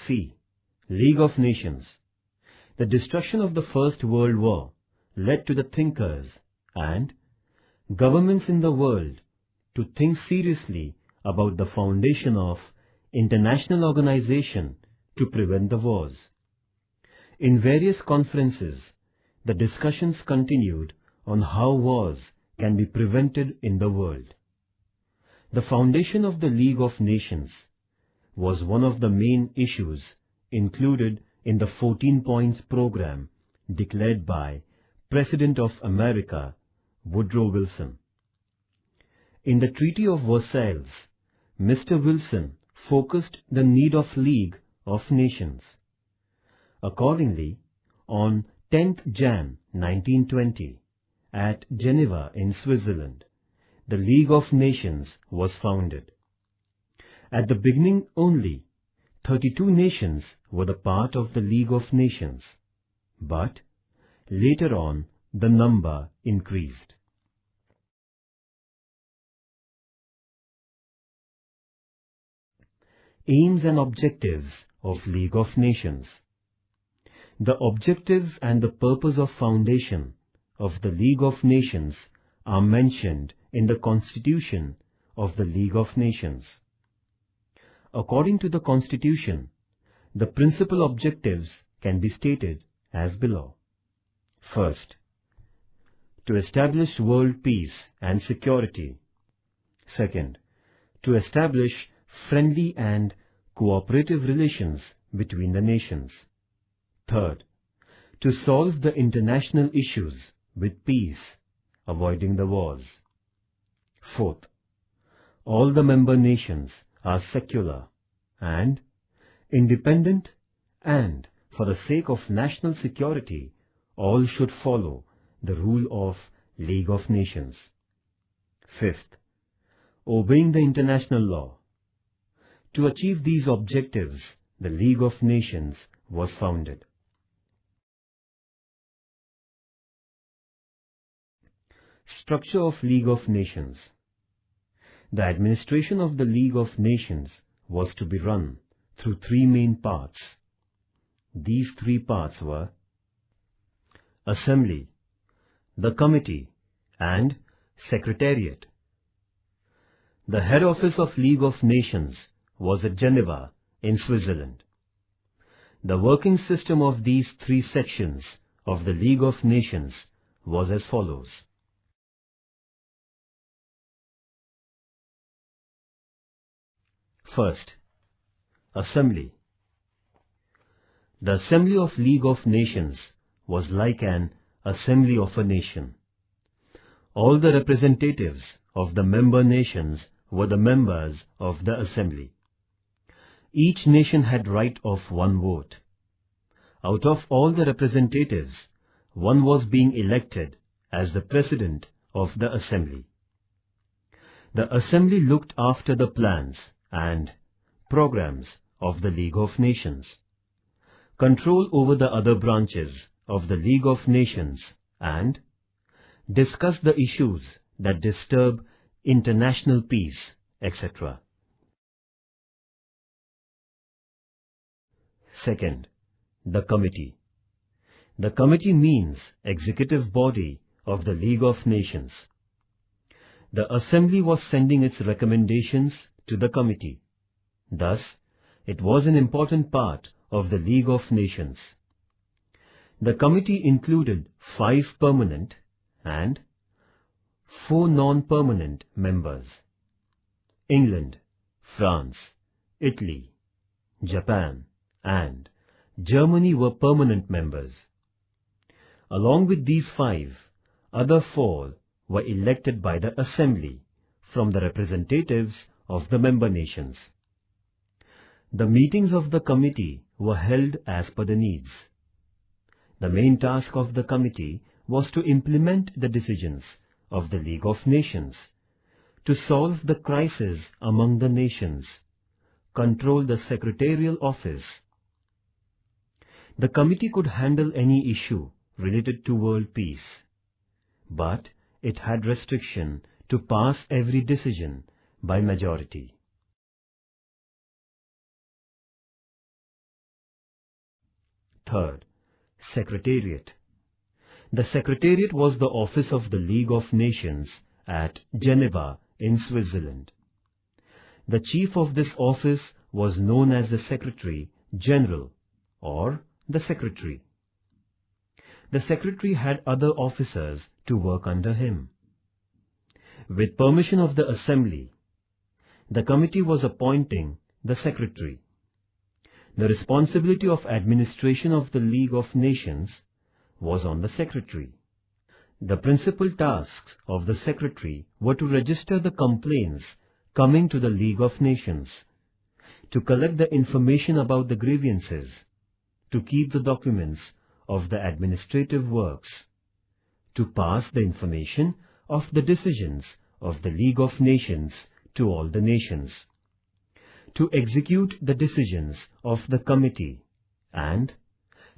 C. League of Nations. The destruction of the First World War led to the thinkers and governments in the world to think seriously about the foundation of international organization to prevent the wars. In various conferences, the discussions continued on how wars can be prevented in the world. The foundation of the League of Nations was one of the main issues included in the 14 points program declared by President of America, Woodrow Wilson. In the Treaty of Versailles, Mr. Wilson focused the need of League of Nations. Accordingly, on 10th Jan 1920, at Geneva in Switzerland, the League of Nations was founded. At the beginning only, 32 nations were the part of the League of Nations, but later on the number increased. Aims and objectives of League of Nations. The objectives and the purpose of foundation of the League of Nations are mentioned in the Constitution of the League of Nations. According to the Constitution, the principal objectives can be stated as below. First, to establish world peace and security. Second, to establish friendly and cooperative relations between the nations. Third, to solve the international issues with peace, avoiding the wars. Fourth, all the member nations are secular and independent, and for the sake of national security, all should follow the rule of League of Nations. Fifth, obeying the international law. To achieve these objectives, the League of Nations was founded. Structure of League of Nations. The administration of the League of Nations was to be run through three main parts. These three parts were Assembly, the Committee, and Secretariat. The head office of League of Nations was at Geneva in Switzerland. The working system of these three sections of the League of Nations was as follows. First, Assembly. The Assembly of League of Nations was like an assembly of a nation. All the representatives of the member nations were the members of the Assembly. Each nation had right of one vote. Out of all the representatives, one was being elected as the President of the Assembly. The Assembly looked after the plans and programs of the League of Nations, control over the other branches of the League of Nations, and discuss the issues that disturb international peace, etc. Second, the Committee. The Committee means executive body of the League of Nations. The Assembly was sending its recommendations to the Committee. Thus, it was an important part of the League of Nations. The Committee included 5 permanent and 4 non-permanent members. England, France, Italy, Japan, and Germany were permanent members. Along with these 5, other 4 were elected by the Assembly from the representatives of the member nations. The meetings of the committee were held as per the needs. The main task of the committee was to implement the decisions of the League of Nations, to solve the crisis among the nations, control the secretarial office. The committee could handle any issue related to world peace, but it had restriction to pass every decision by majority. Third, Secretariat. The Secretariat was the office of the League of Nations at Geneva in Switzerland. The chief of this office was known as the Secretary General or the Secretary. The Secretary had other officers to work under him. With permission of the Assembly, the committee was appointing the Secretary. The responsibility of administration of the League of Nations was on the Secretary. The principal tasks of the Secretary were to register the complaints coming to the League of Nations, to collect the information about the grievances, to keep the documents of the administrative works, to pass the information of the decisions of the League of Nations to all the nations, to execute the decisions of the committee, and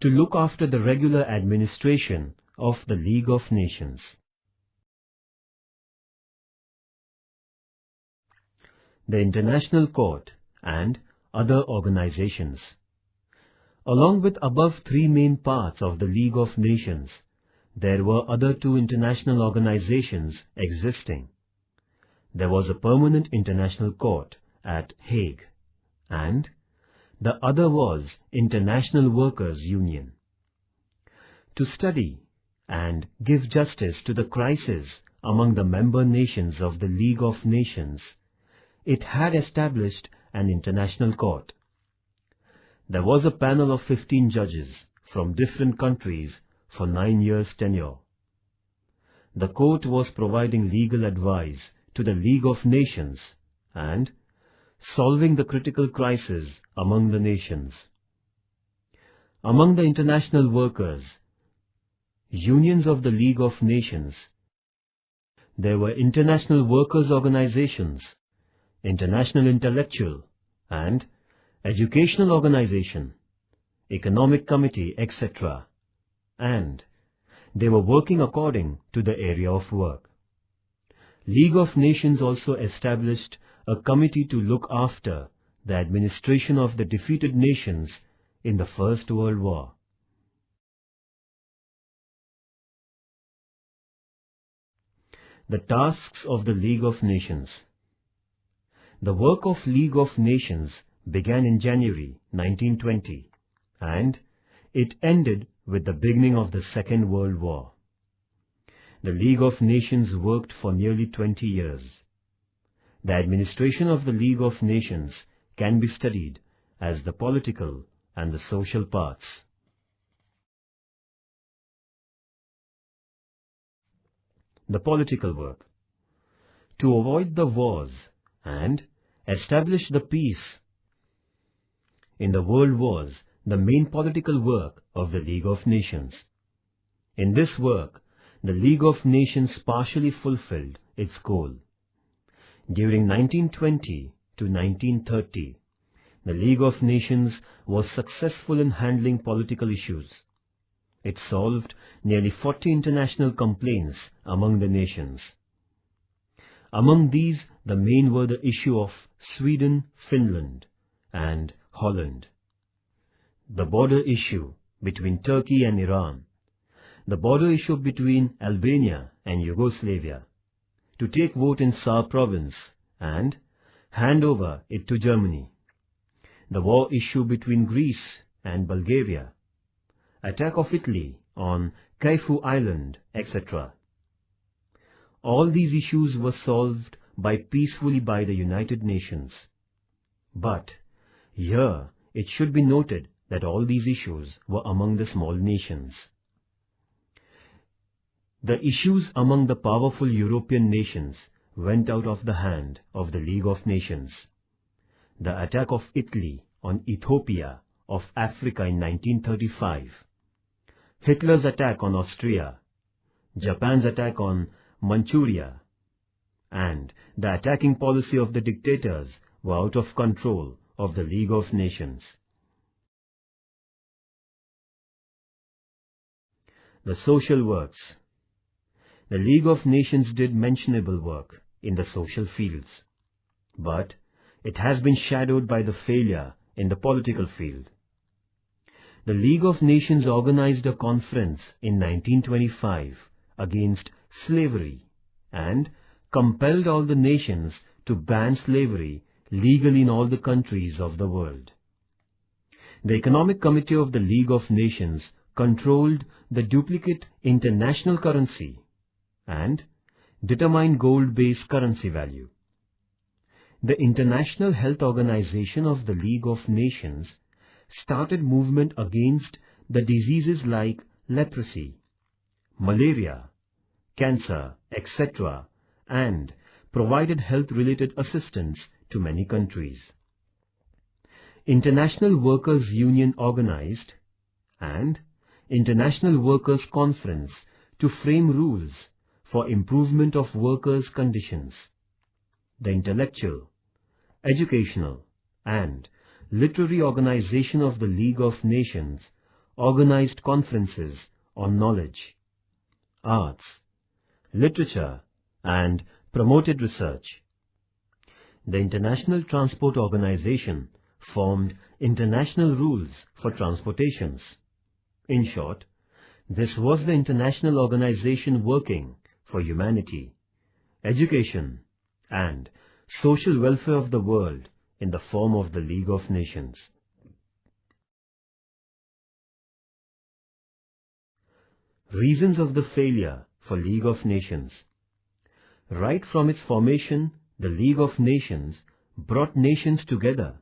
to look after the regular administration of the League of Nations. The International Court and other organizations. Along with above three main parts of the League of Nations, there were other two international organizations existing. There was a permanent international court at Hague, and the other was International Workers' Union. To study and give justice to the crisis among the member nations of the League of Nations, it had established an international court. There was a panel of 15 judges from different countries for 9 years' tenure. The court was providing legal advice to the League of Nations and solving the critical crisis among the nations. Among the international workers, unions of the League of Nations, there were international workers' organizations, international intellectual and educational organization, economic committee, etc., and they were working according to the area of work. League of Nations also established a committee to look after the administration of the defeated nations in the First World War. The tasks of the League of Nations. The work of League of Nations began in January 1920 and it ended with the beginning of the Second World War. The League of Nations worked for nearly 20 years. The administration of the League of Nations can be studied as the political and the social parts. The political work. To avoid the wars and establish the peace in the world was the main political work of the League of Nations. In this work, the League of Nations partially fulfilled its goal. During 1920 to 1930, the League of Nations was successful in handling political issues. It solved nearly 40 international complaints among the nations. Among these, the main were the issue of Sweden, Finland, and Holland, the border issue between Turkey and Iran, the border issue between Albania and Yugoslavia, to take vote in Saar province and hand over it to Germany, the war issue between Greece and Bulgaria, attack of Italy on Kaifu Island, etc. All these issues were solved peacefully by the United Nations. But here it should be noted that all these issues were among the small nations. The issues among the powerful European nations went out of the hand of the League of Nations. The attack of Italy on Ethiopia of Africa in 1935, Hitler's attack on Austria, Japan's attack on Manchuria, and the attacking policy of the dictators were out of control of the League of Nations. The social works. The League of Nations did mentionable work in the social fields, but it has been shadowed by the failure in the political field. the League of Nations organized a conference in 1925 against slavery and compelled all the nations to ban slavery legally in all the countries of the world. The Economic Committee of the League of Nations controlled the duplicate international currency and determined gold-based currency value. The International Health Organization of the League of Nations started movement against the diseases like leprosy, malaria, cancer, etc., and provided health-related assistance to many countries. International Workers' Union organized and International Workers' Conference to frame rules for improvement of workers' conditions. The Intellectual, Educational, and Literary Organization of the League of Nations organized conferences on knowledge, arts, literature, and promoted research. The International Transport Organization formed international rules for transportations. In short, this was the international organization working for humanity, education, and social welfare of the world in the form of the League of Nations. Reasons of the failure for League of Nations. Right from its formation, the League of Nations brought nations together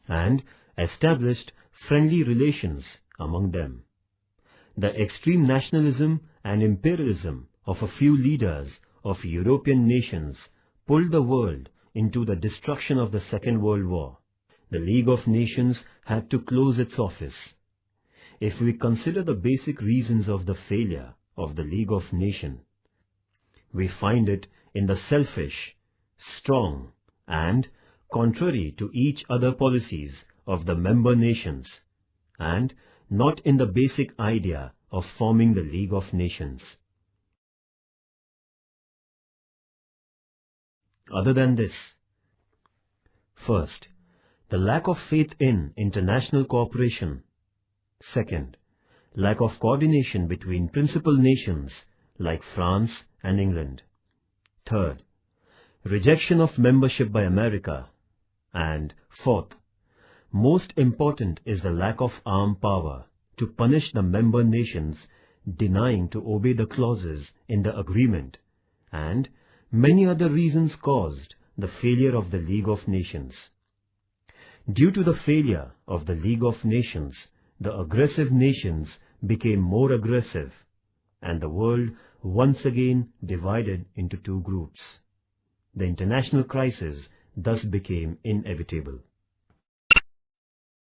and established friendly relations among them. The extreme nationalism and imperialism of a few leaders of European nations pulled the world into the destruction of the Second World War. The League of Nations had to close its office. If we consider the basic reasons of the failure of the League of Nations, we find it in the selfish, strong, and contrary to each other policies of the member nations, and not in the basic idea of forming the League of Nations. Other than this, first, the lack of faith in international cooperation. Second, lack of coordination between principal nations like France and England. Third, rejection of membership by America. And fourth, most important is the lack of armed power to punish the member nations denying to obey the clauses in the agreement, and many other reasons caused the failure of the League of Nations. Due to the failure of the League of Nations, the aggressive nations became more aggressive, and the world once again divided into two groups. The international crisis thus became inevitable.